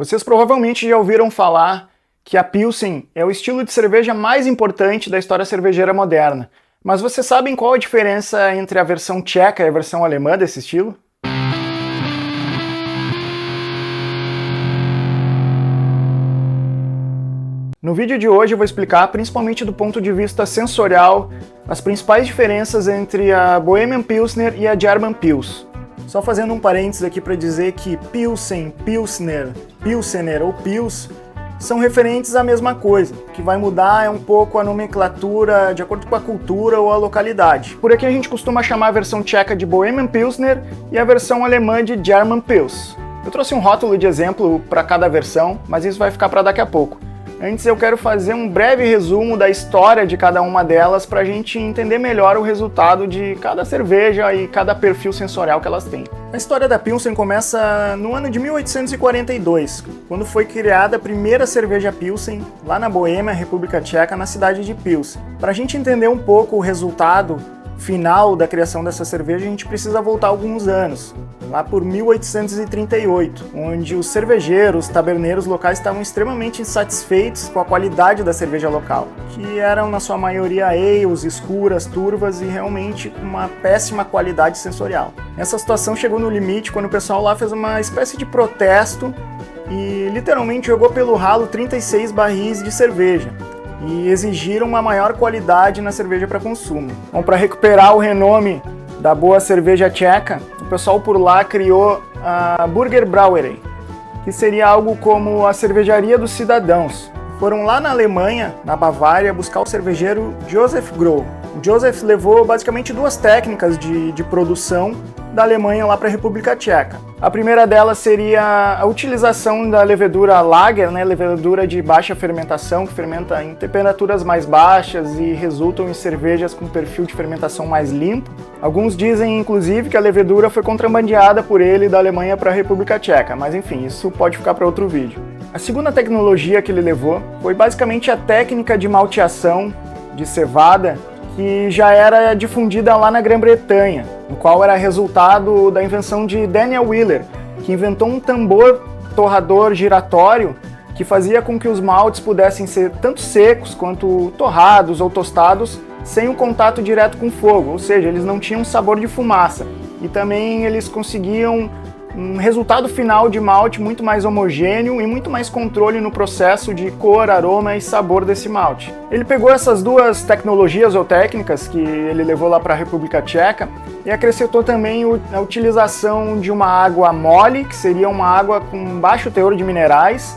Vocês provavelmente já ouviram falar que a Pilsen é o estilo de cerveja mais importante da história cervejeira moderna. Mas vocês sabem qual a diferença entre a versão tcheca e a versão alemã desse estilo? No vídeo de hoje eu vou explicar, principalmente do ponto de vista sensorial, as principais diferenças entre a Bohemian Pilsner e a German Pils. Só fazendo um parênteses aqui para dizer que Pilsen, Pilsner, Pilsener ou Pils são referentes à mesma coisa. O que vai mudar é um pouco a nomenclatura de acordo com a cultura ou a localidade. Por aqui a gente costuma chamar a versão tcheca de Bohemian Pilsner e a versão alemã de German Pils. Eu trouxe um rótulo de exemplo para cada versão, mas isso vai ficar para daqui a pouco. Antes eu quero fazer um breve resumo da história de cada uma delas para a gente entender melhor o resultado de cada cerveja e cada perfil sensorial que elas têm. A história da Pilsen começa no ano de 1842, quando foi criada a primeira cerveja Pilsen lá na Boêmia, República Tcheca, na cidade de Pilsen. Para a gente entender um pouco o resultado final da criação dessa cerveja, a gente precisa voltar alguns anos, lá por 1838, onde os cervejeiros, taberneiros locais estavam extremamente insatisfeitos com a qualidade da cerveja local, que eram na sua maioria ales, escuras, turvas e realmente com uma péssima qualidade sensorial. Essa situação chegou no limite quando o pessoal lá fez uma espécie de protesto e literalmente jogou pelo ralo 36 barris de cerveja e exigiram uma maior qualidade na cerveja para consumo. Bom, para recuperar o renome da boa cerveja tcheca, o pessoal por lá criou a Burger Brauerei, que seria algo como a cervejaria dos cidadãos. Foram lá na Alemanha, na Bavária, buscar o cervejeiro Josef Groh. O Josef levou basicamente duas técnicas de produção da Alemanha lá para a República Tcheca. A primeira delas seria a utilização da levedura Lager, levedura de baixa fermentação, que fermenta em temperaturas mais baixas e resultam em cervejas com perfil de fermentação mais limpo. Alguns dizem, inclusive, que a levedura foi contrabandeada por ele da Alemanha para a República Tcheca, mas enfim, isso pode ficar para outro vídeo. A segunda tecnologia que ele levou foi basicamente a técnica de malteação de cevada, que já era difundida lá na Grã-Bretanha, no qual era resultado da invenção de Daniel Wheeler, que inventou um tambor torrador giratório que fazia com que os maltes pudessem ser tanto secos quanto torrados ou tostados sem o contato direto com fogo, ou seja, eles não tinham sabor de fumaça. E também eles conseguiam um resultado final de malte muito mais homogêneo e muito mais controle no processo de cor, aroma e sabor desse malte. Ele pegou essas duas tecnologias ou técnicas que ele levou lá para a República Tcheca e acrescentou também a utilização de uma água mole, que seria uma água com baixo teor de minerais,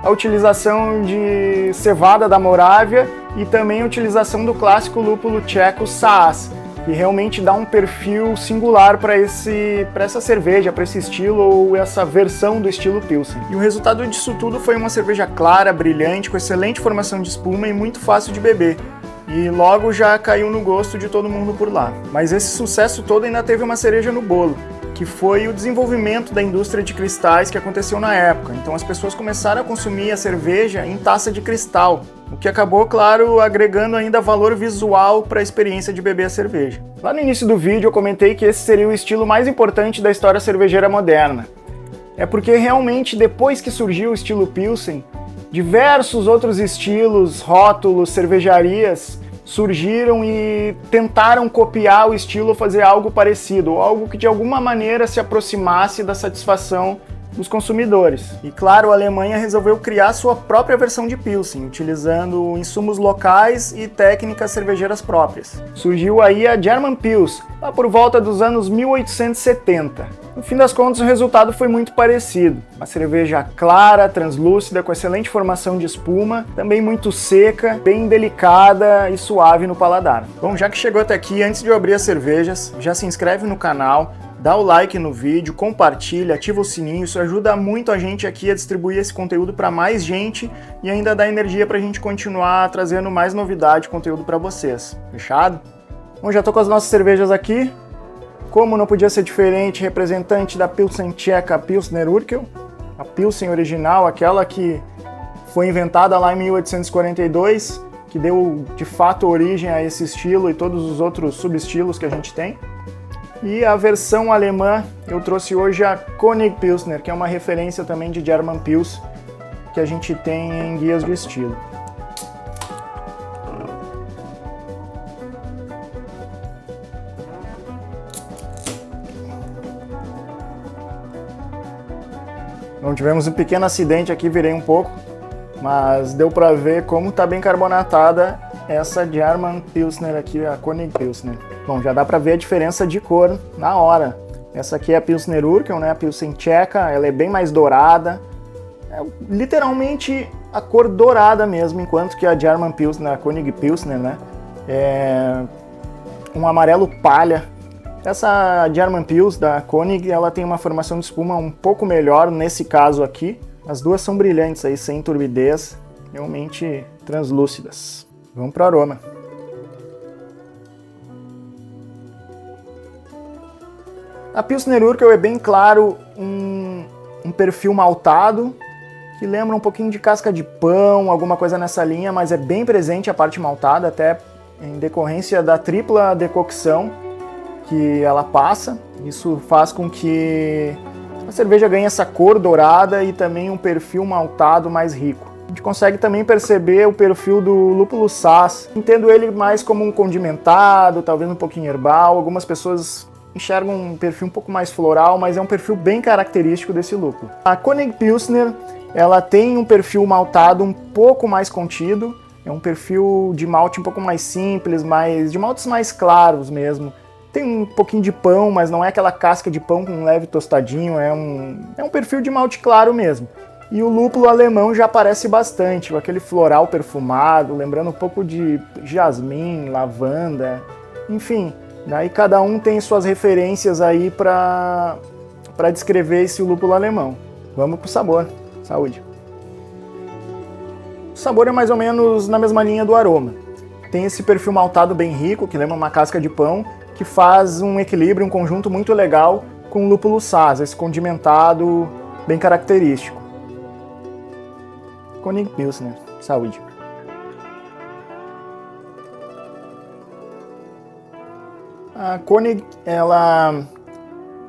a utilização de cevada da Morávia e também a utilização do clássico lúpulo tcheco Saaz, que realmente dá um perfil singular para essa cerveja, para esse estilo ou essa versão do estilo Pilsen. E o resultado disso tudo foi uma cerveja clara, brilhante, com excelente formação de espuma e muito fácil de beber. E logo já caiu no gosto de todo mundo por lá. Mas esse sucesso todo ainda teve uma cereja no bolo, que foi o desenvolvimento da indústria de cristais que aconteceu na época. Então as pessoas começaram a consumir a cerveja em taça de cristal, o que acabou, claro, agregando ainda valor visual para a experiência de beber a cerveja. Lá no início do vídeo eu comentei que esse seria o estilo mais importante da história cervejeira moderna. É porque realmente depois que surgiu o estilo Pilsen, diversos outros estilos, rótulos, cervejarias surgiram e tentaram copiar o estilo ou fazer algo parecido, ou algo que de alguma maneira se aproximasse da satisfação dos consumidores. E claro, a Alemanha resolveu criar sua própria versão de Pilsen, utilizando insumos locais e técnicas cervejeiras próprias. Surgiu aí a German Pils, lá por volta dos anos 1870. No fim das contas, o resultado foi muito parecido. Uma cerveja clara, translúcida, com excelente formação de espuma, também muito seca, bem delicada e suave no paladar. Bom, já que chegou até aqui, antes de eu abrir as cervejas, já se inscreve no canal, dá o like no vídeo, compartilha, ativa o sininho, isso ajuda muito a gente aqui a distribuir esse conteúdo para mais gente e ainda dá energia para a gente continuar trazendo mais novidade, conteúdo para vocês. Fechado? Bom, já tô com as nossas cervejas aqui. Como não podia ser diferente, representante da Pilsen tcheca, Pilsner Urquell, a Pilsen original, aquela que foi inventada lá em 1842, que deu de fato origem a esse estilo e todos os outros subestilos que a gente tem. E a versão alemã eu trouxe hoje a Konig Pilsner, que é uma referência também de German Pils que a gente tem em guias de estilo. Então, tivemos um pequeno acidente aqui, virei um pouco, mas deu para ver como está bem carbonatada essa German Pilsner aqui, a Konig Pilsner. Bom, já dá para ver a diferença de cor na hora. Essa aqui é a Pilsner Urquell, né, a Pilsen tcheca, ela é bem mais dourada, é literalmente a cor dourada mesmo, enquanto que a German Pilsner, a Konig Pilsner, né, é um amarelo palha. Essa German Pils da Konig, ela tem uma formação de espuma um pouco melhor nesse caso aqui. As duas são brilhantes aí, sem turbidez, realmente translúcidas. Vamos para o aroma. A Pilsner Urquell é bem claro um perfil maltado, que lembra um pouquinho de casca de pão, alguma coisa nessa linha, mas é bem presente a parte maltada, até em decorrência da tripla decocção que ela passa. Isso faz com que a cerveja ganhe essa cor dourada e também um perfil maltado mais rico. A gente consegue também perceber o perfil do lúpulo Saaz. Entendo ele mais como um condimentado, talvez um pouquinho herbal. Algumas pessoas enxergam um perfil um pouco mais floral, mas é um perfil bem característico desse lúpulo. A Konig Pilsner, ela tem um perfil maltado um pouco mais contido. É um perfil de malte um pouco mais simples, de maltes mais claros mesmo. Tem um pouquinho de pão, mas não é aquela casca de pão com um leve tostadinho, é um perfil de malte claro mesmo. E o lúpulo alemão já aparece bastante, com aquele floral perfumado, lembrando um pouco de jasmim, lavanda, enfim. Daí cada um tem suas referências aí para descrever esse lúpulo alemão. Vamos pro sabor. Saúde! O sabor é mais ou menos na mesma linha do aroma. Tem esse perfil maltado bem rico, que lembra uma casca de pão, que faz um equilíbrio, um conjunto muito legal com o lúpulo Saaz, esse condimentado bem característico. Konig Pilsner, saúde! A Konig, ela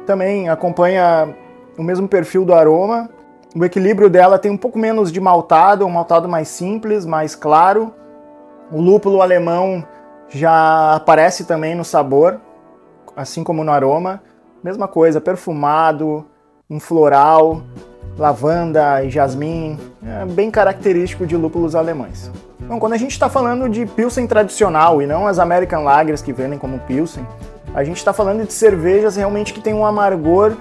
também acompanha o mesmo perfil do aroma. O equilíbrio dela tem um pouco menos de maltado, um maltado mais simples, mais claro. O lúpulo alemão já aparece também no sabor, assim como no aroma. Mesma coisa, perfumado, um floral, lavanda e jasmim, é bem característico de lúpulos alemães. Então, quando a gente está falando de Pilsen tradicional e não as American Lagers que vendem como Pilsen, a gente está falando de cervejas realmente que tem um amargor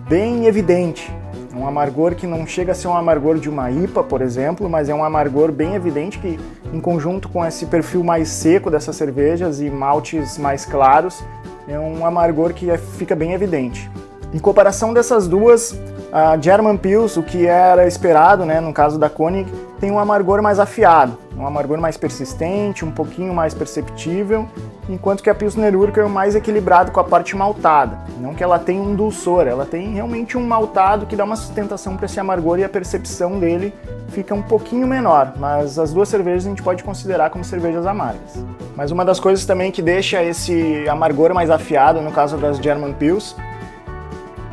bem evidente. Um amargor que não chega a ser um amargor de uma IPA, por exemplo, mas é um amargor bem evidente que, em conjunto com esse perfil mais seco dessas cervejas e maltes mais claros, é um amargor que fica bem evidente. Em comparação dessas duas, a German Pils, o que era esperado, né, no caso da Konig, tem um amargor mais afiado, um amargor mais persistente, um pouquinho mais perceptível, enquanto que a Pilsner Urquell é mais equilibrado com a parte maltada. Não que ela tenha um dulçor, ela tem realmente um maltado que dá uma sustentação para esse amargor e a percepção dele fica um pouquinho menor, mas as duas cervejas a gente pode considerar como cervejas amargas. Mas uma das coisas também que deixa esse amargor mais afiado, no caso das German Pils,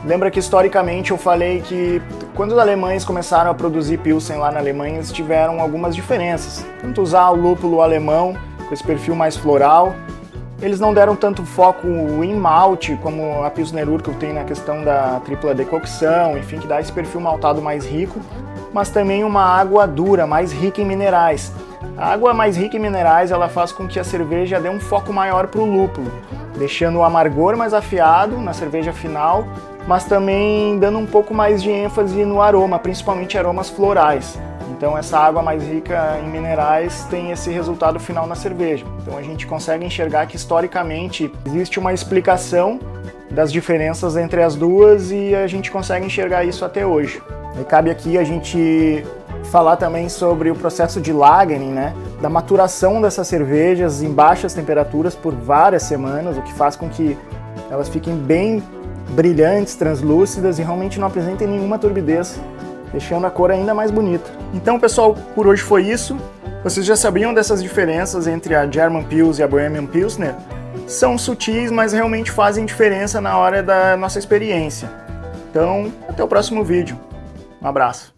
lembra que historicamente eu falei que quando os alemães começaram a produzir Pilsen lá na Alemanha, eles tiveram algumas diferenças. Tanto usar o lúpulo alemão, com esse perfil mais floral, eles não deram tanto foco em malte, como a Pilsner Urquell tem na questão da tripla decocção, enfim, que dá esse perfil maltado mais rico, mas também uma água dura, mais rica em minerais. A água mais rica em minerais, ela faz com que a cerveja dê um foco maior para o lúpulo, deixando o amargor mais afiado na cerveja final, mas também dando um pouco mais de ênfase no aroma, principalmente aromas florais. Então essa água mais rica em minerais tem esse resultado final na cerveja. Então a gente consegue enxergar que historicamente existe uma explicação das diferenças entre as duas e a gente consegue enxergar isso até hoje. E cabe aqui a gente falar também sobre o processo de lagering, né? Da maturação dessas cervejas em baixas temperaturas por várias semanas, o que faz com que elas fiquem bem brilhantes, translúcidas e realmente não apresentem nenhuma turbidez, deixando a cor ainda mais bonita. Então, pessoal, por hoje foi isso. Vocês já sabiam dessas diferenças entre a German Pils e a Bohemian Pilsner? são sutis, mas realmente fazem diferença na hora da nossa experiência. Então, até o próximo vídeo. Um abraço.